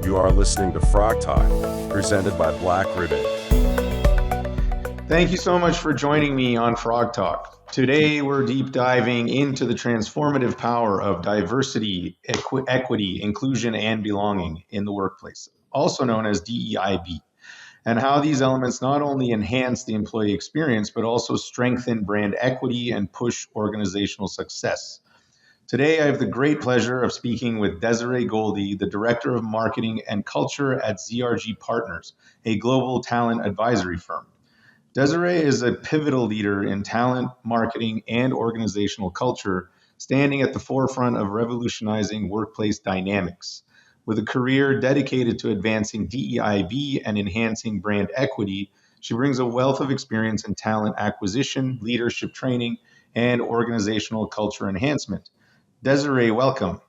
You are listening to Frog Talk, presented by Black Ribbon. Thank you so much for joining me on Frog Talk. Today, we're deep diving into the transformative power of diversity, equity, inclusion, and belonging in the workplace, also known as DEIB, and how these elements not only enhance the employee experience, but also strengthen brand equity and push organizational success. Today, I have the great pleasure of speaking with Desiree Goldie, the Director of Marketing and Culture at ZRG Partners, a global talent advisory firm. Desiree is a pivotal leader in talent, marketing, and organizational culture, standing at the forefront of revolutionizing workplace dynamics. With a career dedicated to advancing DEIB and enhancing brand equity, she brings a wealth of experience in talent acquisition, leadership training, and organizational culture enhancement. Desiree, welcome.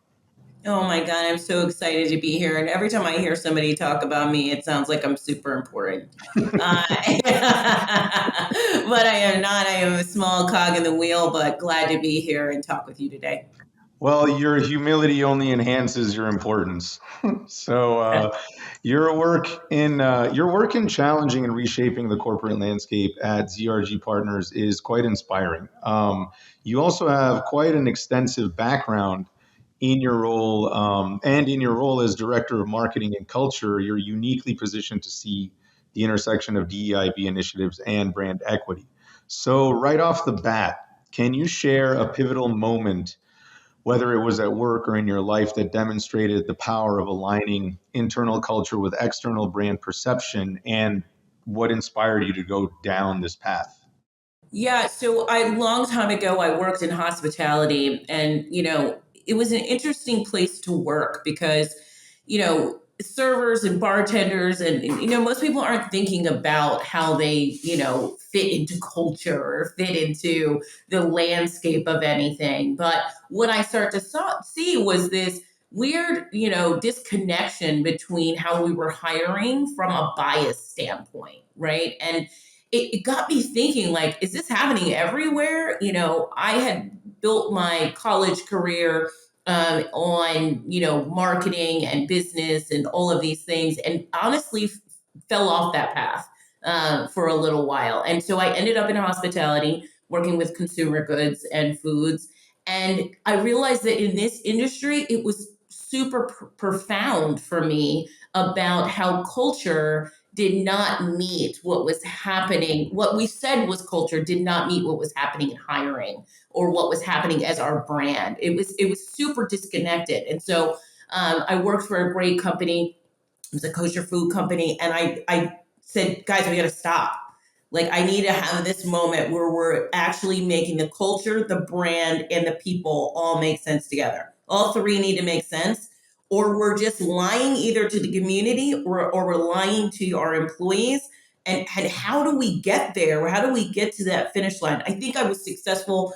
Oh my God, I'm so excited to be here. And every time I hear somebody talk about me, it sounds like I'm super important. But I am not. I am a small cog in the wheel, but glad to be here and talk with you today. Well, your humility only enhances your importance. So your work in challenging and reshaping the corporate landscape at ZRG Partners is quite inspiring. You also have quite an extensive background in your role, and in your role as Director of Marketing and Culture. You're uniquely positioned to see the intersection of DEIB initiatives and brand equity. So right off the bat, can you share a pivotal moment, whether it was at work or in your life, that demonstrated the power of aligning internal culture with external brand perception, and what inspired you to go down this path? Yeah, so a long time ago, I worked in hospitality, and it was an interesting place to work because servers and bartenders and most people aren't thinking about how they fit into culture or fit into the landscape of anything. But what I started to see was this weird disconnection between how we were hiring from a bias standpoint, right? And it got me thinking, like, is this happening everywhere? I had built my college career on marketing and business and all of these things, and honestly fell off that path for a little while. And so I ended up in hospitality, working with consumer goods and foods. And I realized that in this industry, it was super profound for me about how culture did not meet what was happening. What we said was culture did not meet what was happening in hiring or what was happening as our brand. It was super disconnected. And so I worked for a great company. It was a kosher food company. And I said, guys, we got to stop. Like, I need to have this moment where we're actually making the culture, the brand, and the people all make sense together. All three need to make sense, or we're just lying either to the community or we're lying to our employees. And how do we get there? Or how do we get to that finish line? I think I was successful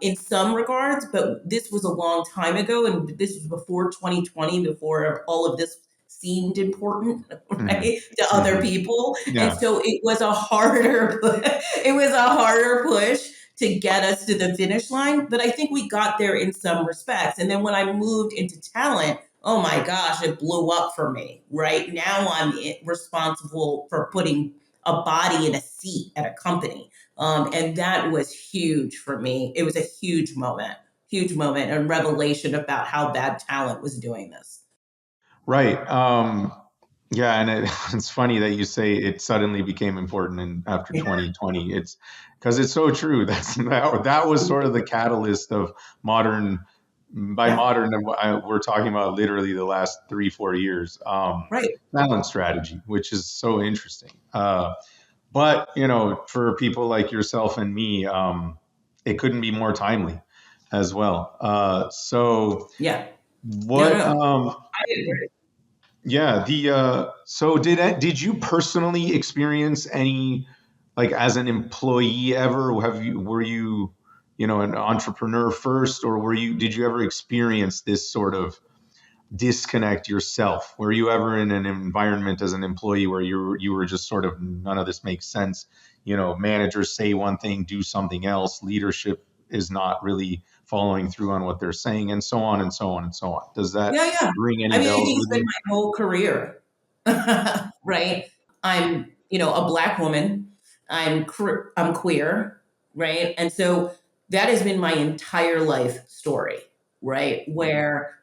in some regards, but this was a long time ago. And this was before 2020, before all of this seemed important, right, to other people. Yeah. And so it was a harder push to get us to the finish line. But I think we got there in some respects. And then when I moved into talent, oh my gosh, it blew up for me, right? Now I'm responsible for putting a body in a seat at a company. And that was huge for me. It was a huge moment, and revelation about how bad talent was doing this. Right. Yeah, and it's funny that you say it suddenly became important after 2020. It's because it's so true. That was sort of the catalyst of modern. By modern, we're talking about literally the last 3-4 years. Right. Talent strategy, which is so interesting. But for people like yourself and me, it couldn't be more timely as well. So yeah. What? I agree. Yeah. So did you personally experience any, like, as an employee ever? Were you an entrepreneur first, or did you ever experience this sort of disconnect yourself? Were you ever in an environment as an employee where you were just sort of, none of this makes sense? Managers say one thing, do something else. Leadership is not really following through on what they're saying, and so on and so on and so on. Does that Yeah. ring I any mean, I bells think it's with been you? my whole career, right? I'm, a Black woman. I'm queer, right? And so that has been my entire life story, right? Where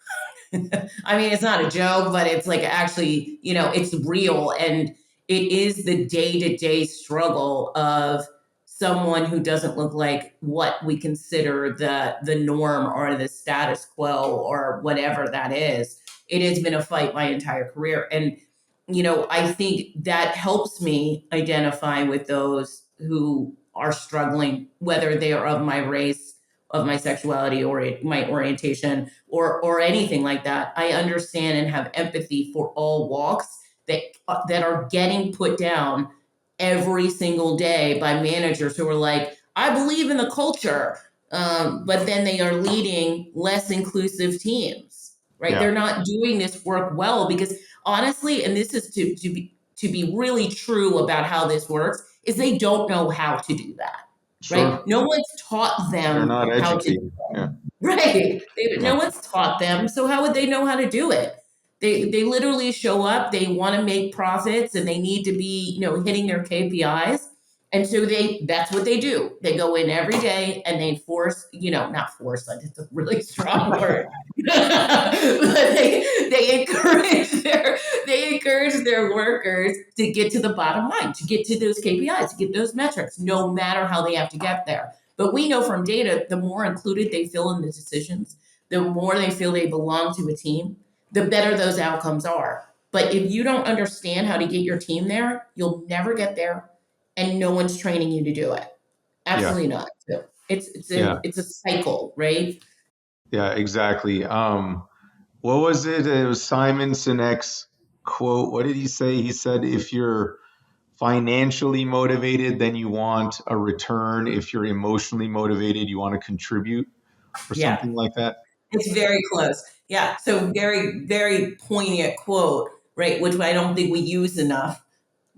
I mean, it's not a joke, but it's like actually, it's real. And it is the day to day struggle of someone who doesn't look like what we consider the norm or the status quo or whatever that is. It has been a fight my entire career. And, I think that helps me identify with those who are struggling, whether they are of my race, of my sexuality or my orientation or anything like that. I understand and have empathy for all walks that are getting put down every single day by managers who are like, I believe in the culture, but then they are leading less inclusive teams, right? Yeah, They're not doing this work well because honestly, and this is to be really true about how this works, is they don't know how to do that, right? sure. No one's taught They're them not how to. educated. Yeah, Right. yeah, No one's taught them. So how would they know how to do it? They literally show up, they want to make profits and they need to be, hitting their KPIs. And so that's what they do. They go in every day and they force, not force, like it's a really strong word. But they encourage their workers to get to the bottom line, to get to those KPIs, to get those metrics, no matter how they have to get there. But we know from data, the more included they feel in the decisions, the more they feel they belong to a team, the better those outcomes are. But if you don't understand how to get your team there, you'll never get there, and no one's training you to do it. yeah, Absolutely not. So it's yeah, a cycle, right? yeah, exactly. What was it? It was Simon Sinek's quote. What did he say? He said, if you're financially motivated, then you want a return. If you're emotionally motivated, you want to contribute, or Yeah, something like that. it's very close. Yeah, so very, very poignant quote, right? Which I don't think we use enough,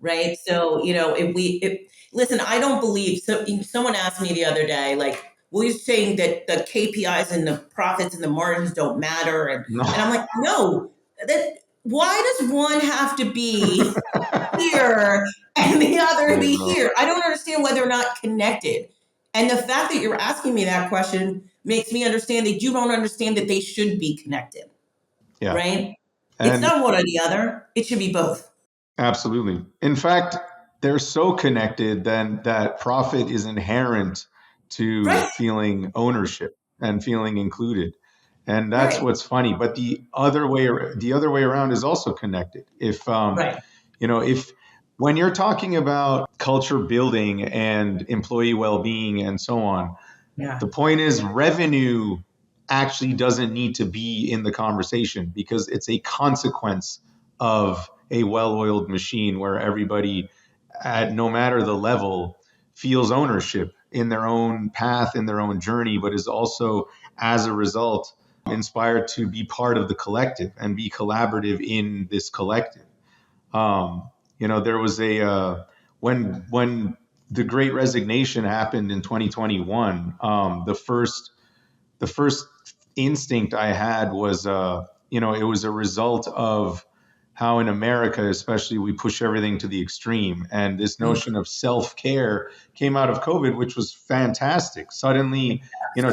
right? So, if listen, I don't believe, so someone asked me the other day, like, well, you're saying that the KPIs and the profits and the margins don't matter. No. And I'm like, no, why does one have to be here and the other I be know. here? I don't understand why they're not connected. And the fact that you're asking me that question makes me understand that you don't understand that they should be connected, Yeah. right? It's And not one or the other. It should be both. absolutely. In fact, they're so connected then that profit is inherent to Right. feeling ownership and feeling included. And that's Right. what's funny. But the other way around is also connected. Right. If when you're talking about culture building and employee well-being and so on, Yeah. the point is revenue actually doesn't need to be in the conversation because it's a consequence of a well-oiled machine where everybody, at no matter the level, feels ownership in their own path, in their own journey, but is also, as a result, inspired to be part of the collective and be collaborative in this collective. There was when the Great Resignation happened in 2021. The first instinct I had was, it was a result of how in America, especially, we push everything to the extreme. And this Mm. notion of self-care came out of COVID, which was fantastic. Suddenly, to the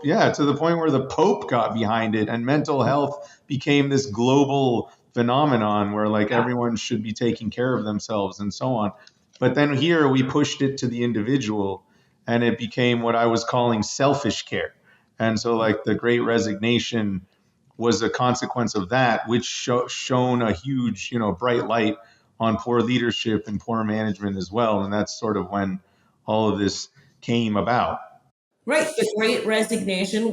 Right. to the point where the Pope got behind it, and mental health became this global phenomenon where like Yeah. everyone should be taking care of themselves and so on. But then here we pushed it to the individual, and it became what I was calling selfish care. And so, like, the Great Resignation was a consequence of that, which shone a huge, bright light on poor leadership and poor management as well. And that's sort of when all of this came about. Right. The Great Resignation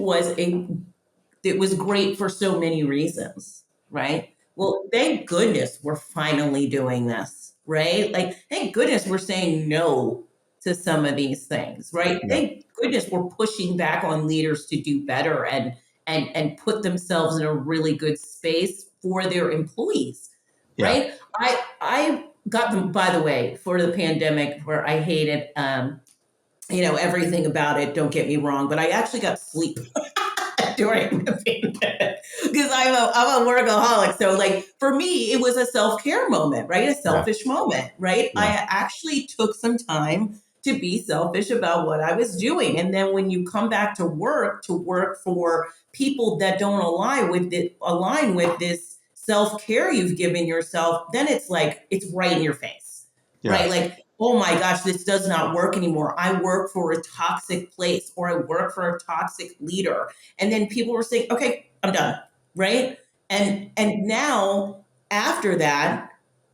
it was great for so many reasons, right? Well, thank goodness we're finally doing this, right? Like, thank goodness we're saying no to some of these things, right? Yeah, Thank goodness we're pushing back on leaders to do better and put themselves in a really good space for their employees, yeah, right? I got them, by the way, for the pandemic where I hated everything about it. Don't get me wrong, but I actually got sleep during the pandemic because I'm a workaholic. So like for me, it was a self-care moment, right? A Yeah. selfish moment, right? I Yeah. actually took some time to be selfish about what I was doing. And then when you come back to work for people that don't align with this self-care you've given yourself, then it's like it's right in your face. Yeah. Right? Like, oh my gosh, this does not work anymore. I work for a toxic place or I work for a toxic leader, and then people were saying, okay, I'm done. Right. And now after that,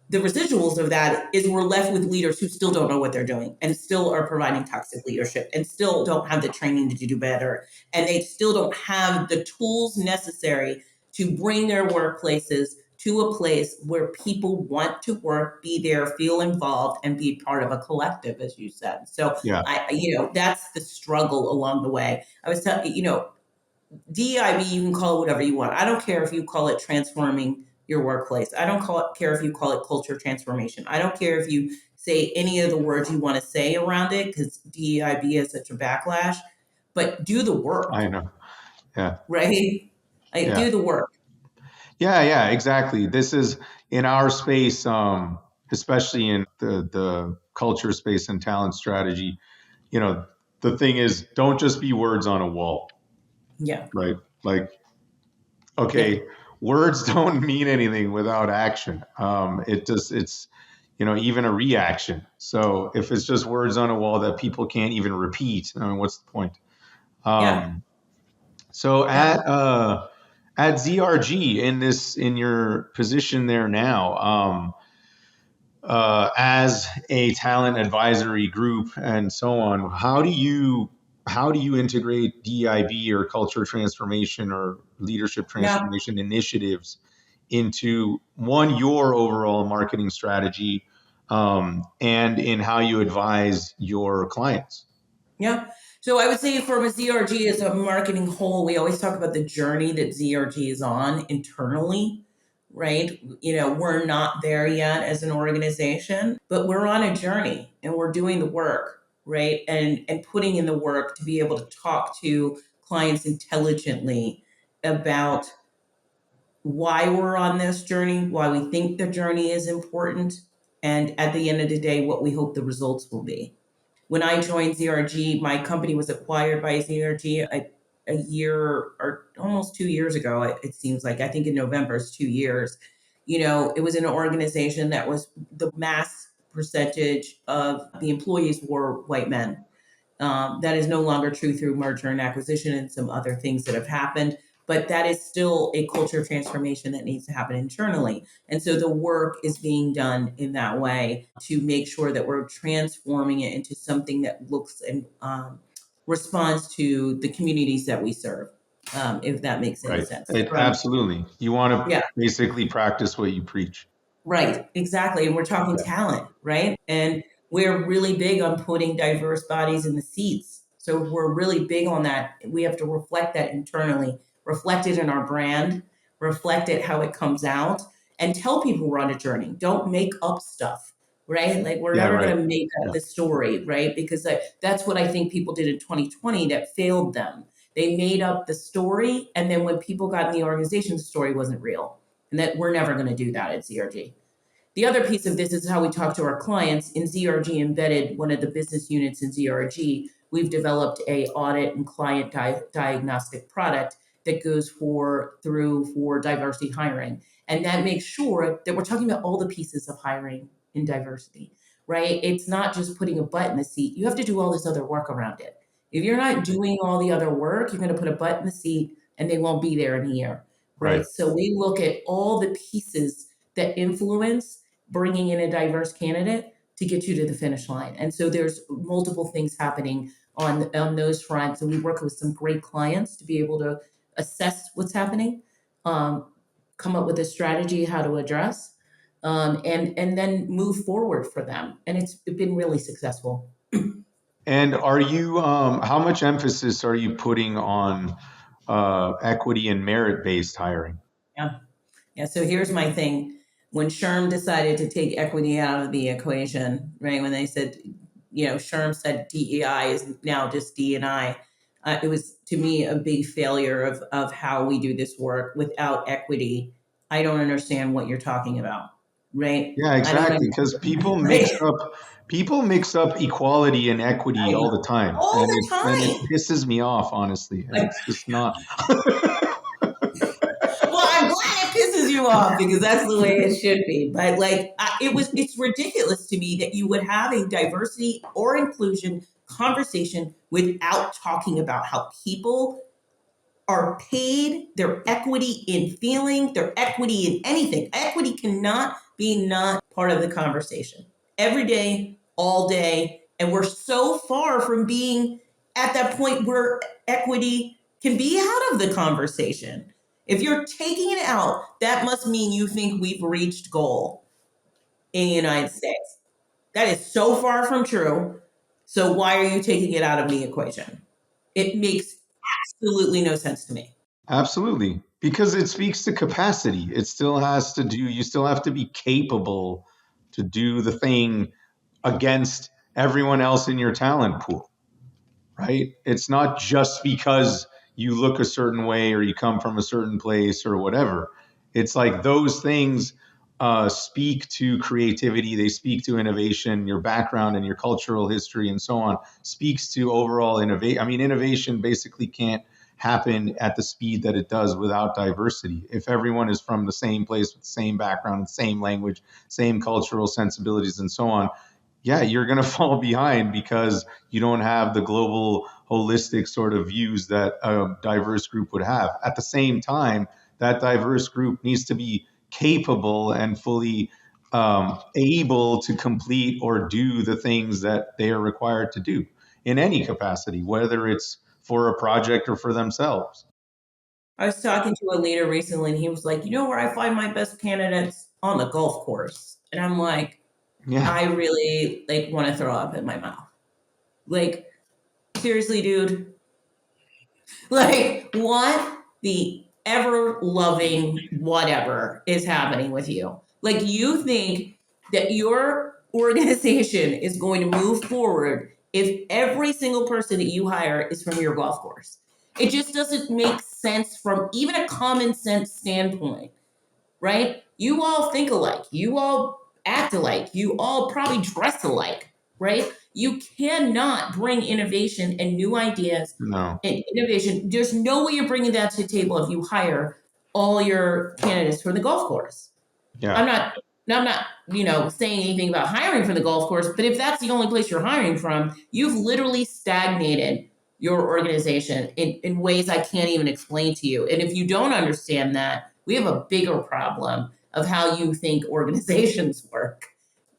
the residuals of that is we're left with leaders who still don't know what they're doing and still are providing toxic leadership and still don't have the training to do better. And they still don't have the tools necessary to bring their workplaces to a place where people want to work, be there, feel involved, and be part of a collective, as you said. So Yeah. that's the struggle along the way. I was telling DEIB, you can call it whatever you want. I don't care if you call it transforming your workplace. I don't care if you call it culture transformation. I don't care if you say any of the words you want to say around it because DEIB has such a backlash. But do the work, I know. Yeah. right? Like, Yeah. do the work. Yeah, exactly. This is in our space, especially in the culture space and talent strategy. The thing is, don't just be words on a wall, Yeah. right? Like, Yeah. okay, words don't mean anything without action. It's even a reaction. So if it's just words on a wall that people can't even repeat, I mean, what's the point? Yeah. So Yeah. at ZRG in your position there now, as a talent advisory group and so on, how do you integrate DEIB or culture transformation or leadership Yeah. transformation initiatives into your overall marketing strategy, and in how you advise your clients? Yeah. So I would say from a ZRG as a marketing whole, we always talk about the journey that ZRG is on internally, right? We're not there yet as an organization, but we're on a journey and we're doing the work, right? And putting in the work to be able to talk to clients intelligently about why we're on this journey, why we think the journey is important, and at the end of the day, what we hope the results will be. When I joined ZRG, my company was acquired by ZRG a year or almost 2 years ago. It seems like, I think in November is 2 years. It was an organization that was the mass percentage of the employees were white men. That is no longer true through merger and acquisition and some other things that have happened, but that is still a culture transformation that needs to happen internally. And so the work is being done in that way to make sure that we're transforming it into something that looks and responds to the communities that we serve, if that makes any Right. sense. Absolutely. You want to Yeah. basically practice what you preach. Right, exactly. And we're talking Yeah. talent, right? And we're really big on putting diverse bodies in the seats. So we're really big on that. We have to reflect that internally, reflect it in our brand, reflect it how it comes out, and tell people we're on a journey. Don't make up stuff, right? Like we're Yeah. never Right. going to make up Yeah. the story, right? Because that's what I think people did in 2020 that failed them. They made up the story, and then when people got in the organization, the story wasn't real. And that we're never going to do that at ZRG. The other piece of this is how we talk to our clients. In ZRG Embedded, one of the business units in ZRG, we've developed a audit and client diagnostic product that goes through for diversity hiring. And that makes sure that we're talking about all the pieces of hiring in diversity, right? It's not just putting a butt in the seat. You have to do all this other work around it. If you're not doing all the other work, you're going to put a butt in the seat and they won't be there in a year, Right. right? So we look at all the pieces that influence bringing in a diverse candidate to get you to the finish line. And so there's multiple things happening on those fronts. And we work with some great clients to be able to assess what's happening, come up with a strategy how to address, and then move forward for them. And it's been really successful. And how much emphasis are you putting on equity and merit-based hiring? Yeah. Yeah. So here's my thing. When SHRM decided to take equity out of the equation, right? When they said Sherm said DEI is now just D&I. It was, to me, a big failure of how we do this work without equity. I don't understand what you're talking about, right? Yeah, I don't exactly. Because understand. Right, people mix up equality and equity right. all the time, All and the it time. pisses me off, honestly. Like, It's just not. well, I'm glad it pisses you off because that's the way it should be. But it's ridiculous to me that you would have a diversity or inclusion conversation without talking about how people are paid, their equity in feeling, their equity in anything. Equity cannot be not part of the conversation every day, all day. And we're so far from being at that point where equity can be out of the conversation. If you're taking it out, that must mean you think we've reached goal in the United States. That is so far from true. So why are you taking it out of the equation? It makes absolutely no sense to me. Absolutely. Because it speaks to capacity. It still has to do, you still have to be capable to do the thing against everyone else in your talent pool, right? It's not just because you look a certain way or you come from a certain place or whatever. It's like those things speak to creativity, they speak to innovation, your background and your cultural history and so on speaks to overall innovation. I mean, innovation basically can't happen at the speed that it does without diversity. If everyone is from the same place with the same background, same language, same cultural sensibilities and so on, yeah, you're going to fall behind because you don't have the global holistic sort of views that a diverse group would have. At the same time, that diverse group needs to be capable and fully able to complete or do the things that they are required to do in any capacity, whether it's for a project or for themselves. I was talking to a leader recently and he was like, where I find my best candidates? On the golf course. And I'm like, Yeah, I really want to throw up in my mouth. Like, seriously, dude. What the ever loving whatever is happening with you? Like, you think that your organization is going to move forward if every single person that you hire is from your golf course. It just doesn't make sense from even a common sense standpoint, right? You all think alike. You all act alike. You all probably dress alike, right? You cannot bring innovation and new ideas no, and innovation. There's no way you're bringing that to the table if you hire all your candidates for the golf course. yeah, I'm not, I'm not, saying anything about hiring for the golf course, but if that's the only place you're hiring from, you've literally stagnated your organization in ways I can't even explain to you. And if you don't understand that, we have a bigger problem of how you think organizations work,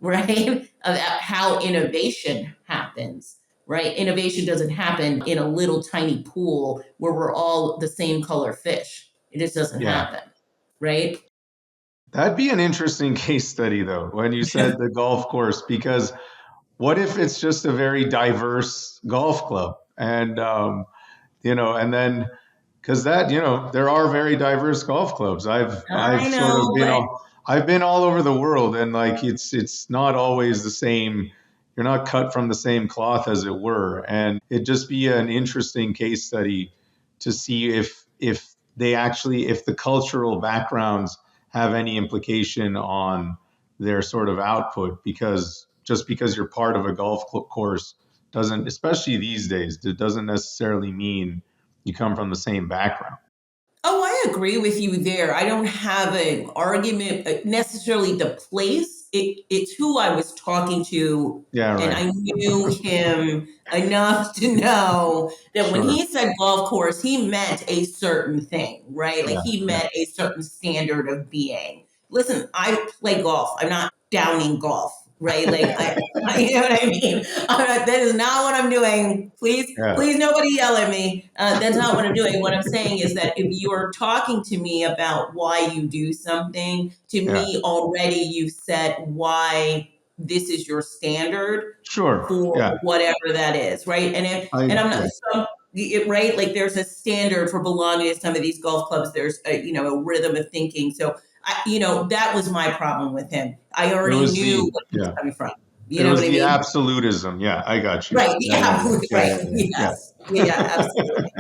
right? Of how innovation happens, right? Innovation doesn't happen in a little tiny pool where we're all the same color fish. It just doesn't yeah. happen, right? That'd be an interesting case study, though, when you said the golf course, because what if it's just a very diverse golf club? And, and then because that, there are very diverse golf clubs. I've I sort of know, been but I've been all over the world, and like it's not always the same. You're not cut from the same cloth, as it were, and it'd just be an interesting case study to see if they actually, if the cultural backgrounds have any implication on their sort of output, because just because you're part of a course doesn't, especially these days, it doesn't necessarily mean you come from the same background. oh, I agree with you there. I don't have an argument necessarily the place. It's who I was talking to, Yeah, and right. I knew him enough to know that when Sure. he said golf course, he meant a certain thing, right? Like Yeah, he yeah. meant a certain standard of being. Listen, I play golf. I'm not downing golf, right? You know what I mean? That is not what I'm doing. Yeah, Please, nobody yell at me. That's not what I'm doing. What I'm saying is that if you're talking to me about why you do something, to yeah. me already you've said why this is your standard Sure. for Yeah. whatever that is, right? And I'm not Yeah. right. Like there's a standard for belonging to some of these golf clubs. There's a rhythm of thinking. So that was my problem with him. I It already was knew the what he was yeah. coming from. You It know was what I the mean? absolutism. Yeah, I got you. Right. Yeah, Yeah. Right. yeah, Yes. Yeah. Absolutely.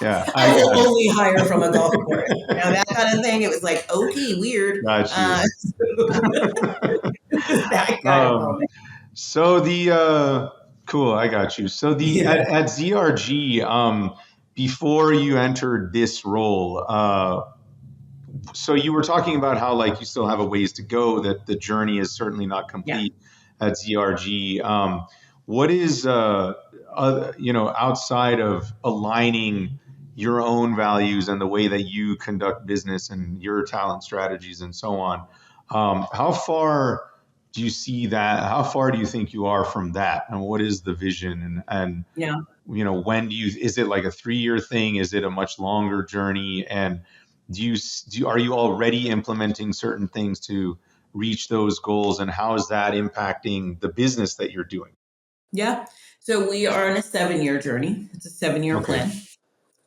yeah. I I will got only hire from a golf course. You know, it. that kind of thing. It was like, okay, weird. Got you. It was that kind of Um, moment. so the cool, I got you. So the Yeah. at ZRG, before you entered this role, so you were talking about how like you still have a ways to go, that the journey is certainly not Yeah. complete at ZRG. What is outside of aligning your own values and the way that you conduct business and your talent strategies and so on, how far do you see that? How far do you think you are from that? And what is the vision? And Yeah. when do you, is it like a 3-year thing? Is it a much longer journey? And are you already implementing certain things to reach those goals? And how is that impacting the business that you're doing? Yeah. So we are on a 7-year journey. It's a 7-year Okay.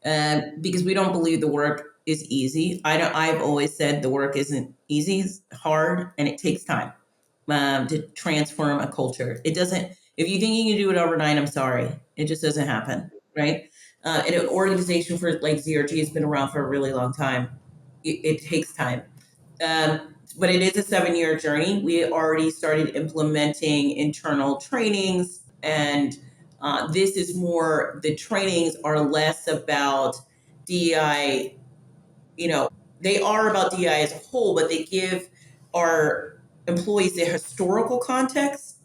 plan. Because we don't believe the work is easy. I've always said the work isn't easy, it's hard, and it takes time to transform a culture. It doesn't. If you think you can do it overnight, I'm sorry, it just doesn't happen, right? And an organization for like ZRG has been around for a really long time. It takes time, but it is a 7-year journey. We already started implementing internal trainings and this is more, the trainings are less about DEI, they are about DEI as a whole, but they give our employees the historical context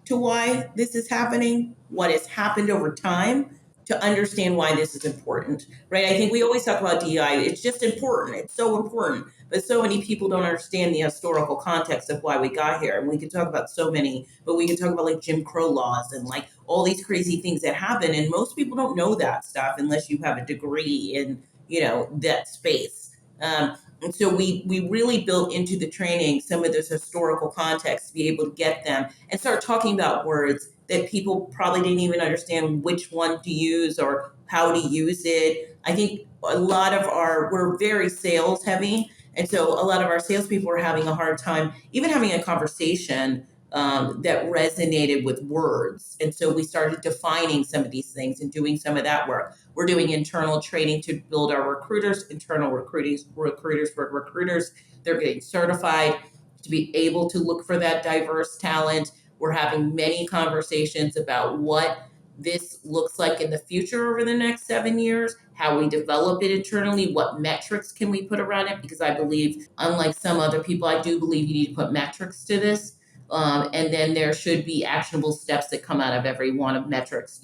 to why this is happening, what has happened over time to understand why this is important, right? I think we always talk about DEI. It's just important. It's so important. But so many people don't understand the historical context of why we got here. And we could talk about so many, but we could talk about like Jim Crow laws and like all these crazy things that happen. And most people don't know that stuff unless you have a degree in, that space. And so we really built into the training some of this historical context to be able to get them and start talking about words that people probably didn't even understand which one to use or how to use it. I think a lot of we're very sales heavy. And so a lot of our salespeople are having a hard time even having a conversation that resonated with words. And so we started defining some of these things and doing some of that work. We're doing internal training to build our recruiters, internal recruiters for recruiters. They're getting certified to be able to look for that diverse talent. We're having many conversations about what this looks like in the future over the next 7 years, how we develop it internally, what metrics can we put around it? Because I believe, unlike some other people, I do believe you need to put metrics to this. And then there should be actionable steps that come out of every one of the metrics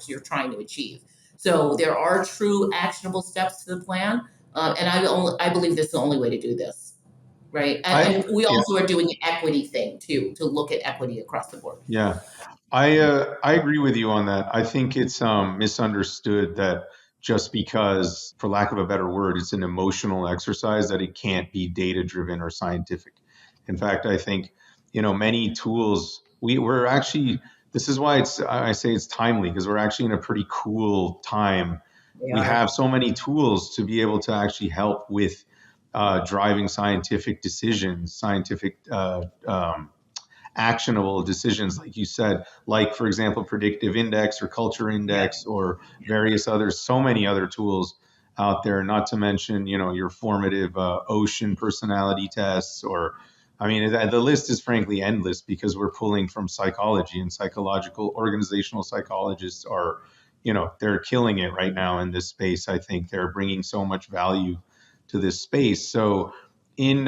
you're trying to achieve. So there are true actionable steps to the plan. And I believe this is the only way to do this. Right. And we Yeah, also are doing an equity thing too, to look at equity across the board. yeah. I agree with you on that. I think it's misunderstood that just because, for lack of a better word, it's an emotional exercise, that it can't be data driven or scientific. In fact, I think many tools, we're actually, this is why I say it's timely, because we're actually in a pretty cool time. They We are. have so many tools to be able to actually help with driving scientific decisions, scientific actionable decisions, like you said, like, for example, predictive index or culture Yeah. index or various others, so many other tools out there, not to mention, your formative ocean personality tests, or, I mean, the list is frankly endless, because we're pulling from psychology, and psychological organizational psychologists are, they're killing it right now in this space. I think they're bringing so much value to this space. So, in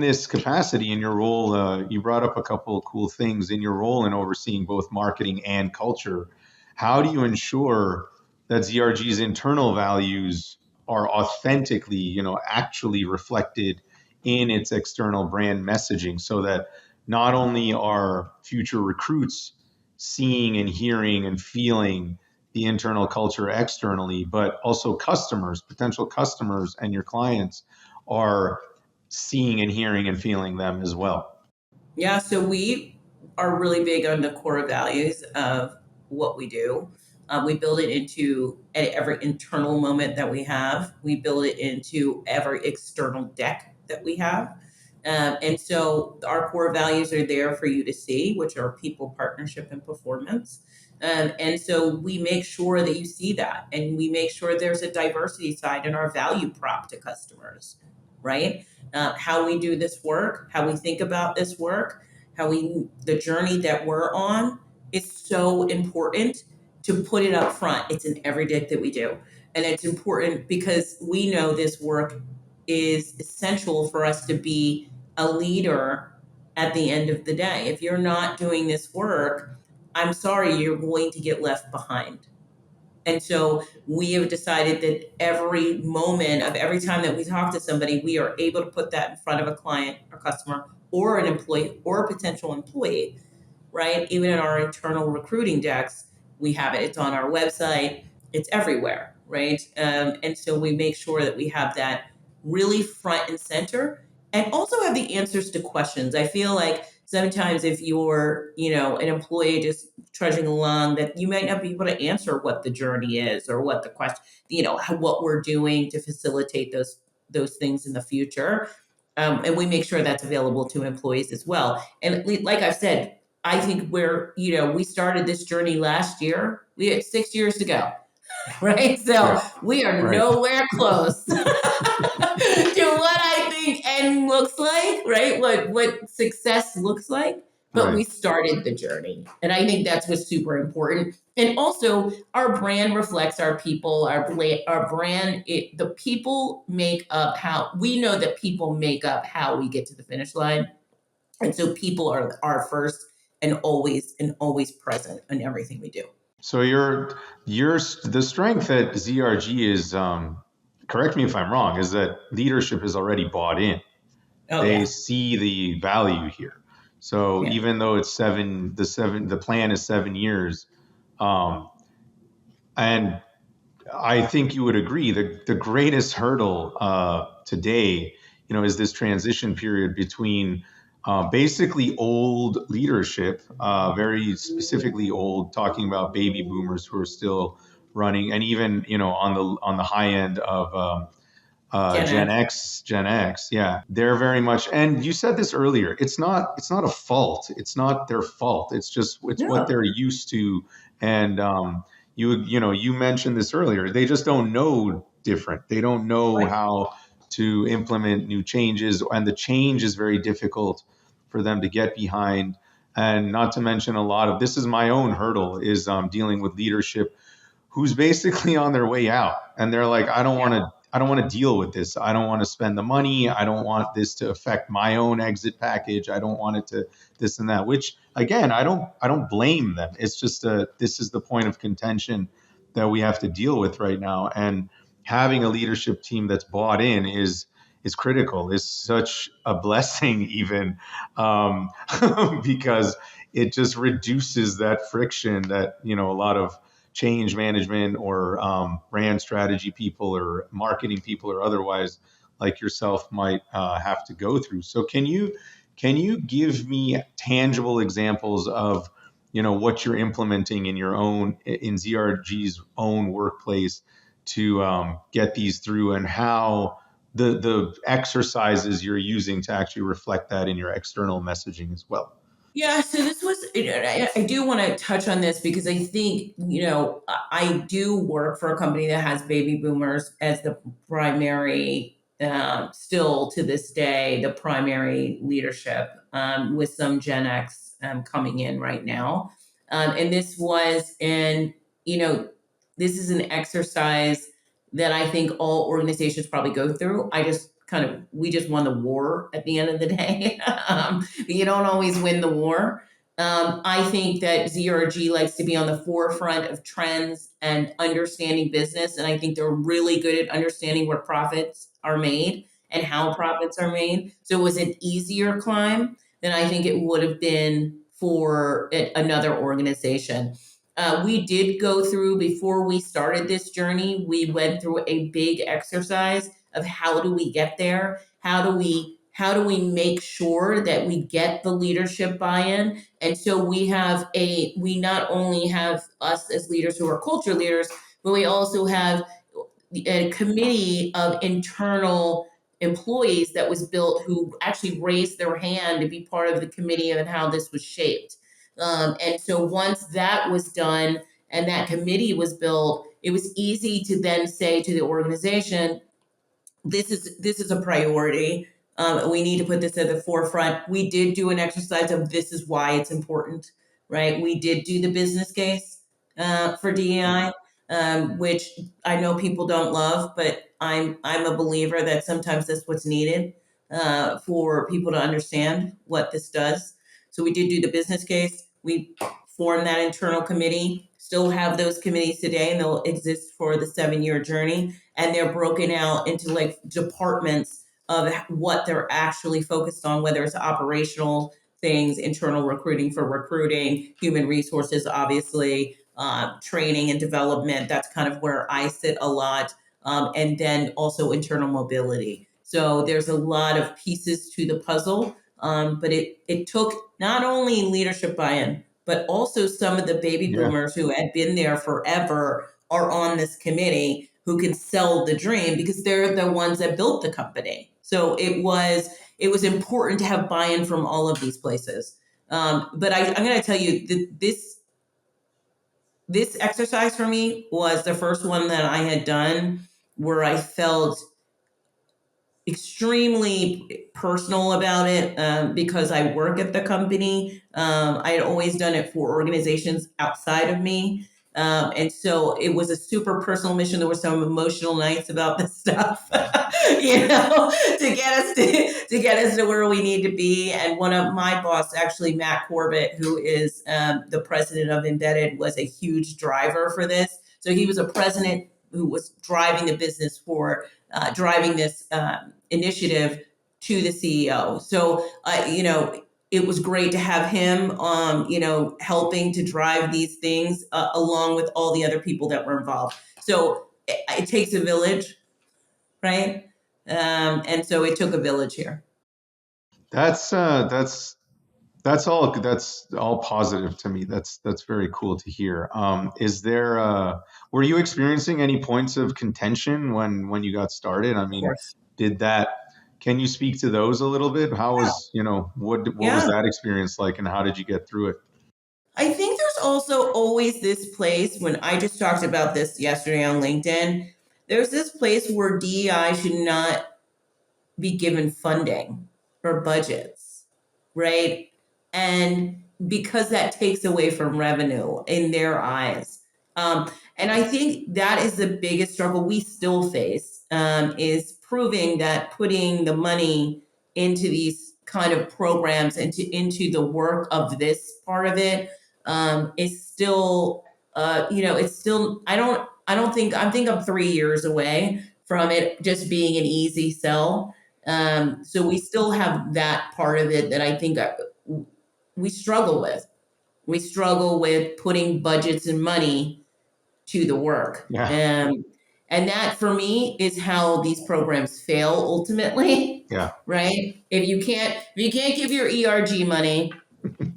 this capacity, in your role, you brought up a couple of cool things in your role in overseeing both marketing and culture. How do you ensure that ZRG's internal values are authentically, actually reflected in its external brand messaging, so that not only are future recruits seeing and hearing and feeling the internal culture externally, but also customers, potential customers, and your clients are seeing and hearing and feeling them as well? Yeah. So we are really big on the core values of what we do. We build it into at every internal moment that we have. We build it into every external deck that we have. And so our core values are there for you to see, which are people, partnership, and performance. And so we make sure that you see that, and we make sure there's a diversity side in our value prop to customers, right? How we do this work, how we think about this work, the journey that we're on is so important to put it up front. It's in every day that we do. And it's important because we know this work is essential for us to be a leader at the end of the day. If you're not doing this work, I'm sorry, you're going to get left behind. And so we have decided that every moment of every time that we talk to somebody, we are able to put that in front of a client or customer or an employee or a potential employee, right? Even in our internal recruiting decks, we have it. It's on our website. It's everywhere, right? And so we make sure that we have that really front and center, and also have the answers to questions. I feel like sometimes if you're, an employee just trudging along, that you might not be able to answer what the journey is or what the question, what we're doing to facilitate those things in the future. And we make sure that's available to employees as well. And like I've said, I think we started this journey last year. We had 6 years to go, right? So Yeah. we are Right. nowhere close to what I think N looks like, right? What success looks like. But we started the journey. And I think that's what's super important. And also, our brand reflects our people, our brand, the people make up we know that people make up how we get to the finish line. And so people are first and always present in everything we do. So the strength at ZRG is, correct me if I'm wrong, is that leadership is already bought in. They see the value here. So even though it's the plan is 7 years, and I think you would agree that the greatest hurdle today, is this transition period between basically old leadership, very specifically old, talking about baby boomers who are still running, and even on the high end of Gen X, yeah, they're very much. And you said this earlier. It's not a fault. It's not their fault. It's what they're used to. And you mentioned this earlier. They just don't know different. They don't know how to implement new changes, and the change is very difficult for them to get behind. And not to mention this is my own hurdle, is dealing with leadership who's basically on their way out, and they're like, I don't want to deal with this. I don't want to spend the money. I don't want this to affect my own exit package. I don't want it to this and that, which again, I don't blame them. It's just this is the point of contention that we have to deal with right now. And having a leadership team that's bought in is critical, is such a blessing even, because it just reduces that friction that, a lot of change management or brand strategy people or marketing people or otherwise like yourself might have to go through. So can you give me tangible examples of what you're implementing in ZRG's own workplace to get these through, and how the exercises you're using to actually reflect that in your external messaging as well? Yeah, so this was, I do want to touch on this because I think, I do work for a company that has baby boomers as the primary, still to this day, the primary leadership, with some Gen X coming in right now. And this is an exercise that I think all organizations probably go through. We just won the war at the end of the day. You don't always win the war. I think that ZRG likes to be on the forefront of trends and understanding business. And I think they're really good at understanding where profits are made and how profits are made. So it was an easier climb than I think it would have been for another organization. We did go through, before we started this journey, we went through a big exercise of how do we get there? How do we make sure that we get the leadership buy-in? And so we not only have us as leaders who are culture leaders, but we also have a committee of internal employees that was built who actually raised their hand to be part of the committee and how this was shaped. And so once that was done and that committee was built, it was easy to then say to the organization, this is a priority. We need to put this at the forefront. We did do an exercise of this is why it's important, right? We did do the business case for DEI, which I know people don't love, but I'm a believer that sometimes that's what's needed for people to understand what this does. So we did do the business case. We formed that internal committee. Still have those committees today, and they'll exist for the 7-year journey. And they're broken out into like departments of what they're actually focused on, whether it's operational things, internal recruiting for recruiting, human resources, obviously, training and development. That's kind of where I sit a lot. And then also internal mobility. So there's a lot of pieces to the puzzle, but it took not only leadership buy-in, but also some of the baby boomers who had been there forever are on this committee who can sell the dream because they're the ones that built the company. So it was important to have buy-in from all of these places. But I'm going to tell you that this exercise for me was the first one that I had done where I felt extremely personal about it because I work at the company. I had always done it for organizations outside of me. And so it was a super personal mission. There were some emotional nights about this stuff, to get us to where we need to be. And one of my boss, actually Matt Corbett, who is the president of Embedded, was a huge driver for this. So he was a president who was driving the business for driving this initiative to the CEO. So, it was great to have him, helping to drive these things along with all the other people that were involved. So it takes a village, right? And so it took a village here. That's all positive to me. That's very cool to hear. Is there were you experiencing any points of contention when you got started? I mean, can you speak to those a little bit? How was, what was that experience like and how did you get through it? I think there's also always this place when I just talked about this yesterday on LinkedIn. There's this place where DEI should not be given funding or budgets, right? And because that takes away from revenue in their eyes. And I think that is the biggest struggle we still face, is proving that putting the money into these kind of programs into the work of this part of it is still, it's still, I think I'm 3 years away from it just being an easy sell. So we still have that part of it that I think we struggle with. We struggle with putting budgets and money to the work. Yeah. And that for me is how these programs fail ultimately. Yeah. Right? If you can't give your ERG money,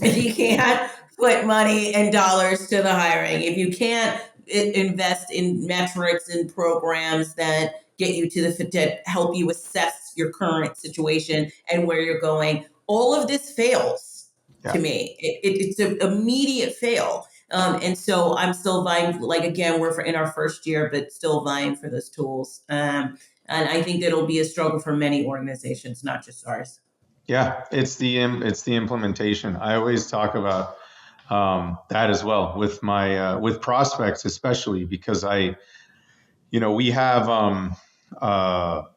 if you can't put money and dollars to the hiring, if you can't invest in metrics and programs that get you to help you assess your current situation and where you're going, all of this fails to me. It's an immediate fail. And so I'm still vying, like, again, we're in our first year, but still vying for those tools. And I think that'll be a struggle for many organizations, not just ours. Yeah, it's the implementation. I always talk about that as well with my with prospects, especially because we have a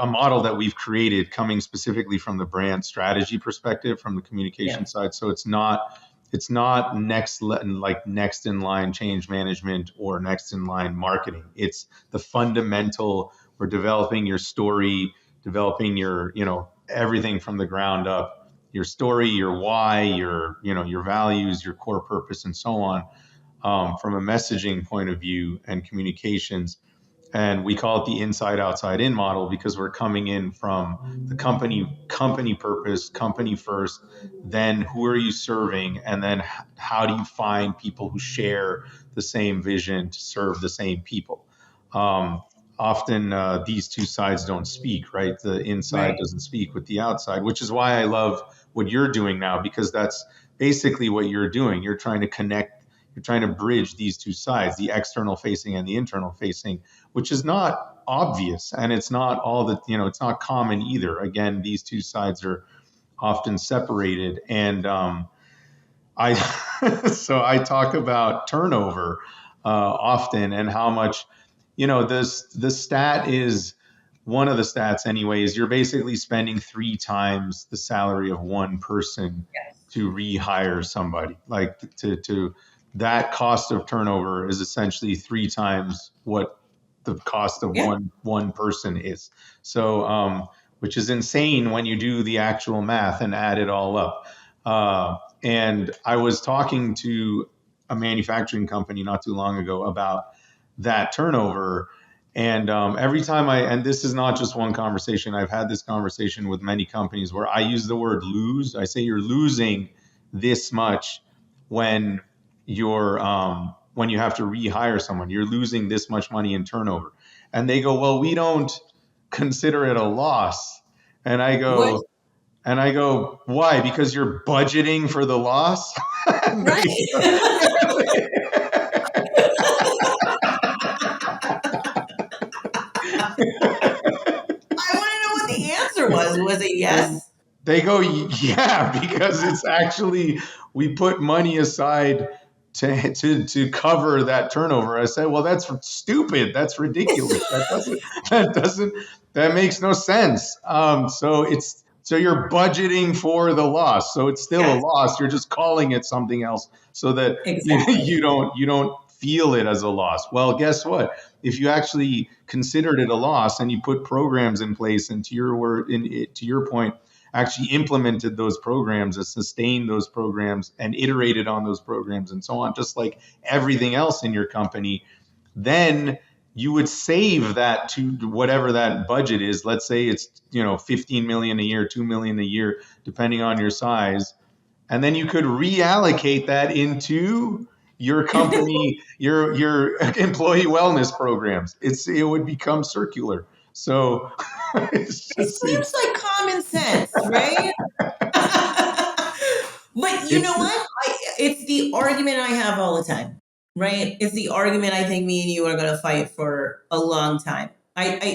model that we've created coming specifically from the brand strategy perspective, from the communication side. So it's not next in line change management or next in line marketing. It's the fundamental. We're developing your story, developing your, everything from the ground up, your story, your why, your values, your core purpose, and so on, from a messaging point of view and communications. And we call it the inside outside in model because we're coming in from the company purpose, company first, then who are you serving? And then how do you find people who share the same vision to serve the same people? often these two sides don't speak, right? The inside Right. doesn't speak with the outside, which is why I love what you're doing now, because that's basically what you're doing. You're trying to connect, you're trying to bridge these two sides, the external facing and the internal facing, which is not obvious. And it's not all that, it's not common either. Again, these two sides are often separated. And I, so I talk about turnover often, and how much, the stat is, one of the stats anyways, you're basically spending 3 times the salary of one person to rehire somebody. Like to that cost of turnover is essentially 3 times what the cost of one person is. So, which is insane when you do the actual math and add it all up. And I was talking to a manufacturing company not too long ago about that turnover. And every time and this is not just one conversation, I've had this conversation with many companies where I use the word lose. I say you're losing this much when when you have to rehire someone, you're losing this much money in turnover. And they go, well, we don't consider it a loss. And I go, What? Why? Because you're budgeting for the loss? Right. I want to know what the answer was. Was it yes? They go, yeah, because it's actually, we put money aside to cover that turnover. I said, well, that's stupid. That's ridiculous. That makes no sense. So you're budgeting for the loss. So it's still a loss. You're just calling it something else so that you don't feel it as a loss. Well, guess what? If you actually considered it a loss and you put programs in place, and to your point, actually implemented those programs and sustained those programs and iterated on those programs and so on, just like everything else in your company, then you would save that to whatever that budget is. Let's say it's 15 million a year, 2 million a year, depending on your size. And then you could reallocate that into your company, your employee wellness programs. It would become circular. So it seems like common sense, right? But you know what? It's the argument I have all the time, right? It's the argument I think me and you are going to fight for a long time.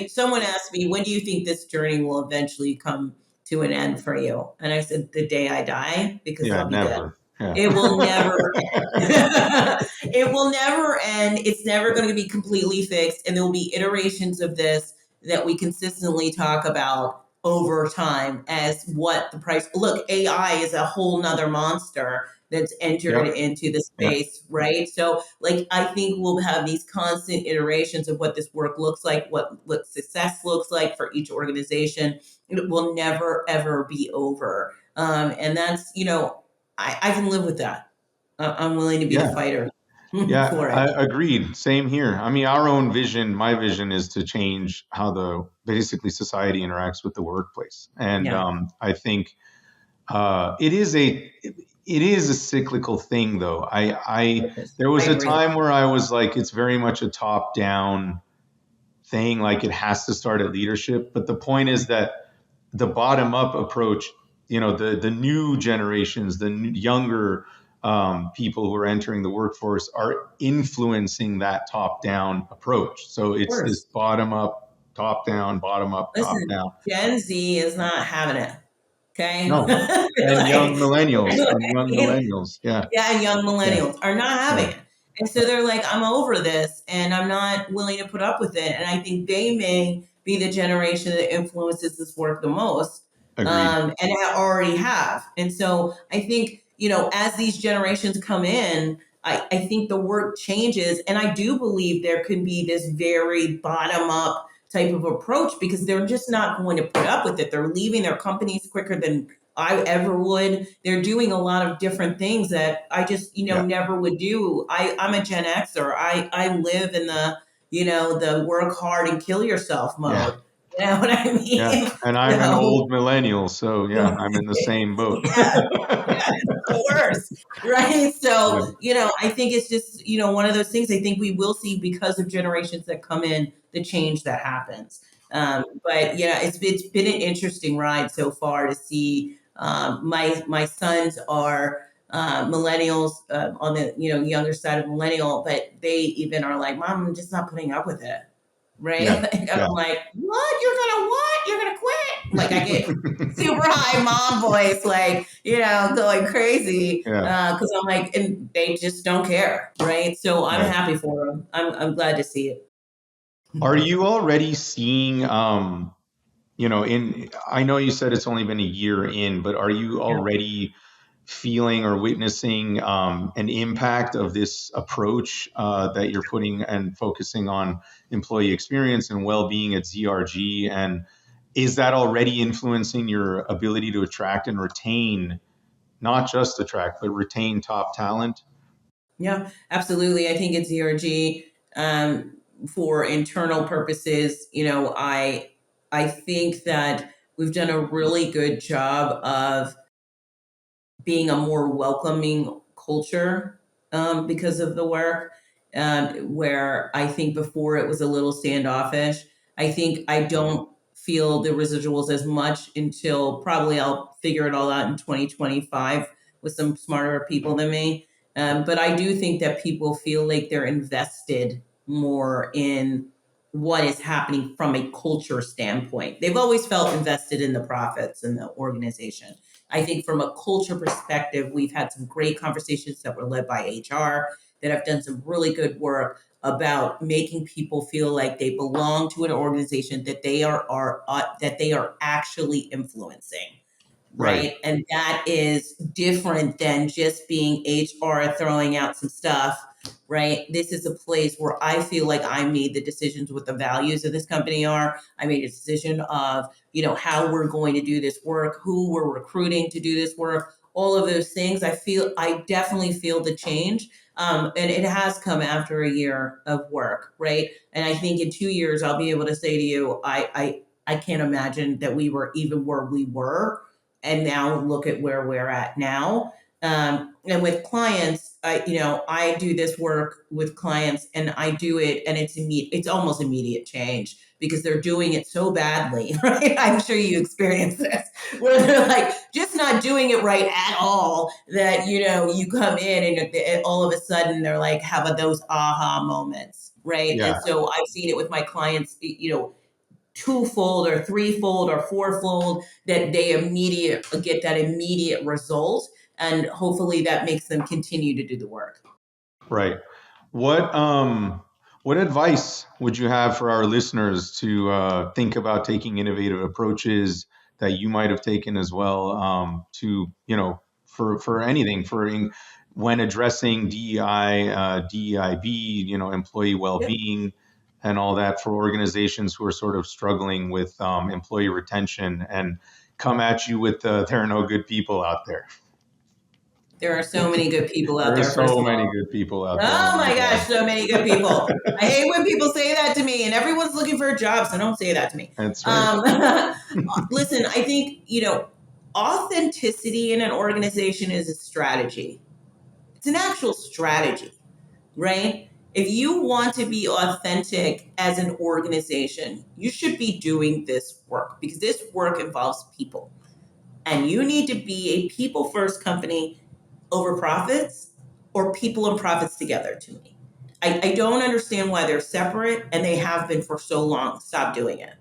Someone asked me, when do you think this journey will eventually come to an end for you? And I said, the day I die, because I'll be dead. Yeah. It will never end. It will never end. It's never going to be completely fixed. And there will be iterations of this that we consistently talk about over time as what the price. Look, AI is a whole nother monster that's entered into the space, right? So I think we'll have these constant iterations of what this work looks like, what success looks like for each organization. It will never, ever be over. And that's, I can live with that. I'm willing to be the fighter. Yeah, I agreed. Same here. I mean, our own vision, my vision is to change how basically society interacts with the workplace. And I think it is a cyclical thing, though. There was a time where I was like, it's very much a top-down thing, like it has to start at leadership. But the point is that the bottom-up approach, the new generations, the younger people who are entering the workforce are influencing that top-down approach. So it's this bottom-up, top-down, bottom-up, top-down. Gen Z is not having it. Okay. No. And young millennials. Yeah. Yeah, and young millennials are not having it. And so they're like, I'm over this and I'm not willing to put up with it. And I think they may be the generation that influences this work the most. And I already have. And so I think, as these generations come in, I think the work changes. And I do believe there can be this very bottom up type of approach because they're just not going to put up with it. They're leaving their companies quicker than I ever would. They're doing a lot of different things that I just, never would do. I'm a Gen Xer. I live in the, the work hard and kill yourself mode. You know what I Yeah. mean? And I'm an So, old millennial, so yeah, I'm in the same boat. yeah, yeah, it's the worst, right? Yeah. So, I think it's just, one of those things I think we will see because of generations that come in, the change that happens. But yeah, it's been an interesting ride so far to see. My sons are millennials on the younger side of millennial, but they even are like, "Mom, I'm just not putting up with it." Right? Yeah. And Yeah. I'm like, "What? You're gonna what? You're gonna quit?" Like I get super high mom voice, like, going crazy. Yeah. Because I'm like, and they just don't care, right? So I'm Right. happy for them. I'm glad to see it. Are you already seeing, I know you said it's only been a year in, but are you Yeah. already feeling or witnessing an impact of this approach that you're putting and focusing on employee experience and well-being at ZRG? And is that already influencing your ability to attract and retain, not just attract, but retain top talent? Yeah, absolutely. I think it's ZRG for internal purposes. I think that we've done a really good job of being a more welcoming culture because of the work. Where I think before it was a little standoffish. I think I don't feel the residuals as much until probably I'll figure it all out in 2025 with some smarter people than me. But I do think that people feel like they're invested more in what is happening from a culture standpoint. They've always felt invested in the profits and the organization. I think from a culture perspective, we've had some great conversations that were led by HR that have done some really good work about making people feel like they belong to an organization that they are actually influencing. Right. Right. And that is different than just being HR throwing out some stuff. Right. This is a place where I feel like I made the decisions what the values of this company are. I made a decision of, how we're going to do this work, who we're recruiting to do this work, all of those things. I definitely feel the change. And it has come after a year of work. Right. And I think in 2 years, I'll be able to say to you, I can't imagine that we were even where we were and now look at where we're at now. And with clients, I do this work with clients, and I do it, and it's immediate. It's almost immediate change because they're doing it so badly, right? I'm sure you experience this, where they're like just not doing it right at all. That you come in and all of a sudden they're like have those aha moments, right? Yeah. And so I've seen it with my clients, twofold or threefold or fourfold that they get that immediate result, and hopefully that makes them continue to do the work. Right. What advice would you have for our listeners to think about taking innovative approaches that you might have taken as well to for anything when addressing DEI, DEIB, employee Yep. well-being and all that for organizations who are sort of struggling with employee retention and come at you with there are no good people out there. There are so many good people out There are there, first so of many all. good people out there. Oh Oh my my gosh, God. so many good people. I hate when people say that to me, and everyone's looking for a job, so don't say that to me. That's right. Listen, I think, authenticity in an organization is a strategy. It's an actual strategy, right? If you want to be authentic as an organization, you should be doing this work because this work involves people. And you need to be a people first company over profits, or people and profits together to me. I don't understand why they're separate, and they have been for so long. Stop doing it.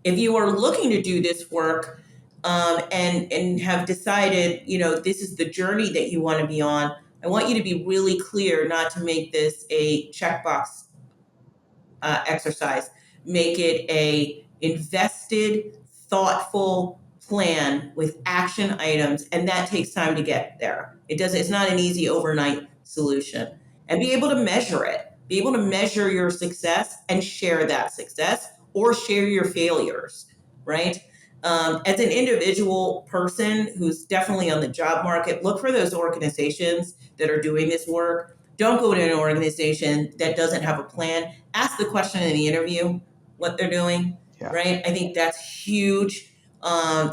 If you are looking to do this work and have decided, this is the journey that you want to be on, I want you to be really clear not to make this a checkbox exercise. Make it a invested, thoughtful plan with action items, and that takes time to get there. It's not an easy overnight solution. And be able to measure it. Be able to measure your success and share that success or share your failures, right? As an individual person who's definitely on the job market, look for those organizations that are doing this work. Don't go to an organization that doesn't have a plan. Ask the question in the interview what they're doing. right? I think that's huge,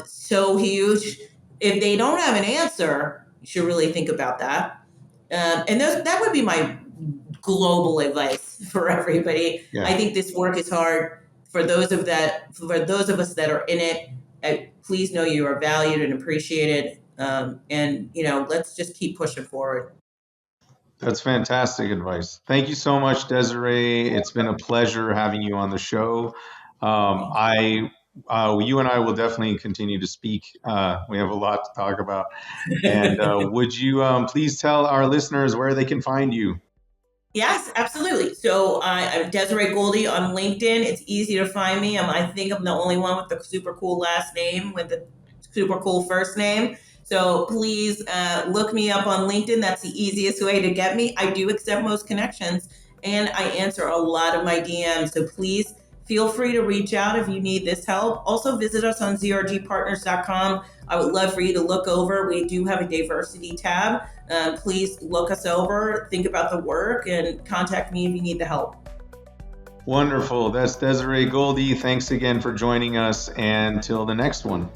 so huge. If they don't have an answer, you should really think about that. That would be my global advice for everybody. Yeah. I think this work is hard. For those of us that are in it, please know you are valued and appreciated. And let's just keep pushing forward. That's fantastic advice. Thank you so much, Desiree. It's been a pleasure having you on the show. You and I will definitely continue to speak. We have a lot to talk about. And would you please tell our listeners where they can find you? Yes, absolutely. So I'm Desiree Goldie on LinkedIn. It's easy to find me. I think I'm the only one with the super cool last name with the super cool first name. So please look me up on LinkedIn. That's the easiest way to get me. I do accept most connections and I answer a lot of my DMs. So please feel free to reach out if you need this help. Also visit us on zrgpartners.com. I would love for you to look over. We do have a diversity tab. Please look us over, think about the work, and contact me if you need the help. Wonderful. That's Desiree Goldie. Thanks again for joining us. And till the next one.